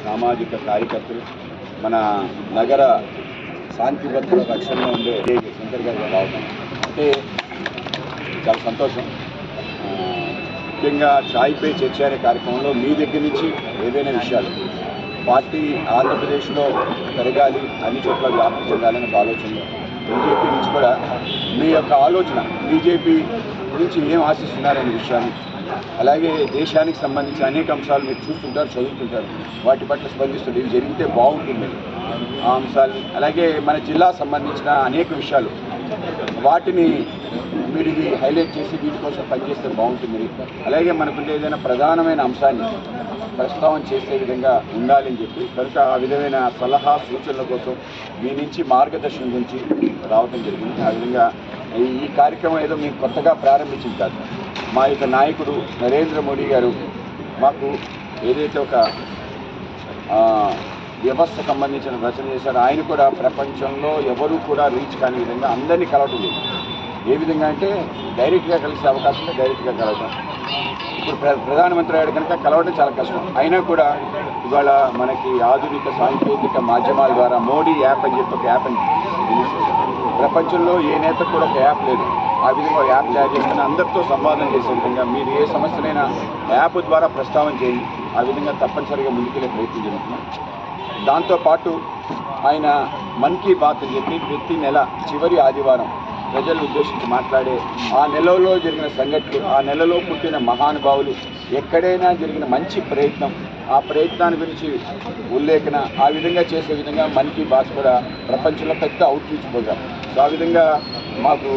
సామాజిక కార్యకర్తలు మన నగర శాంతి భద్రతల రక్షణలో ఉండే శంకర్ గారు రావడం అంటే చాలా సంతోషం. ముఖ్యంగా ఛాయ్ పే చర్చ అనే కార్యక్రమంలో మీ దగ్గర నుంచి ఏదైనా విషయాలు పార్టీ ఆంధ్రప్రదేశ్లో పెరగాలి, అన్ని చోట్ల వ్యాప్తి చెందాలనే ఒక ఆలోచన, బీజేపీ నుంచి కూడా మీ యొక్క ఆలోచన, బీజేపీ నుంచి ఏం ఆశిస్తున్నారనే విషయాన్ని, అలాగే దేశానికి సంబంధించిన అనేక అంశాలు మీరు చూస్తుంటారు, చదువుతుంటారు, వాటి పట్ల స్పందిస్తుంటారు. ఇవి జరిగితే బాగుంటుంది ఆ అంశాలని, అలాగే మన జిల్లా సంబంధించిన అనేక విషయాలు వాటిని మీరు ఇది హైలైట్ చేసి వీటి కోసం పనిచేస్తే బాగుంటుంది. అలాగే మనకుంటే ఏదైనా ప్రధానమైన అంశాన్ని ప్రస్తావన చేసే విధంగా ఉండాలని చెప్పి కనుక ఆ విధమైన సలహా సూచనల కోసం మీ నుంచి మార్గదర్శనం గురించి రావడం జరిగింది. ఆ విధంగా ఈ కార్యక్రమం ఏదో మేము కొత్తగా ప్రారంభించింది కాదు. మా యొక్క నాయకుడు నరేంద్ర మోడీ గారు మాకు ఏదైతే ఒక వ్యవస్థ సంబంధించిన రచన చేశారో ఆయన కూడా ప్రపంచంలో ఎవరు కూడా రీచ్ కాని విధంగా అందరినీ కలవటం లేదు. ఏ విధంగా అంటే డైరెక్ట్గా కలిసే అవకాశం ఉంటే డైరెక్ట్గా కలవటం. ఇప్పుడు ప్రధానమంత్రి అయ్యాడు కనుక కలవడం చాలా కష్టం. అయినా కూడా ఇవాళ మనకి ఆధునిక సాంకేతిక మాధ్యమాల ద్వారా మోడీ యాప్ అని చెప్పి ఒక యాప్ అని రిలీజ్ చేశారు. ప్రపంచంలో ఏ నేతకు కూడా ఒక యాప్ లేదు. ఆ విధంగా యాప్ తయారు చేసుకుని అందరితో సంవాదం చేసే విధంగా మీరు ఏ సమస్యనైనా యాప్ ద్వారా ప్రస్తావన చేయండి. ఆ విధంగా తప్పనిసరిగా ముందుకెళ్ళే ప్రయత్నం జరుగుతున్నాం. దాంతోపాటు ఆయన మన్ కీ బాత్ అని చెప్పి ప్రతి నెల చివరి ఆదివారం ప్రజలను ఉద్దేశించి మాట్లాడే ఆ నెలలో జరిగిన సంఘటనలు, ఆ నెలలో పుట్టిన మహానుభావులు, ఎక్కడైనా జరిగిన మంచి ప్రయత్నం, ఆ ప్రయత్నాన్ని గురించి ఉల్లేఖన, ఆ విధంగా చేసే విధంగా మన్ కీ బాత్ కూడా ప్రపంచంలో పెద్ద అవుట్రీచ్ ప్రోగ్రామ్. సో ఆ విధంగా మాకు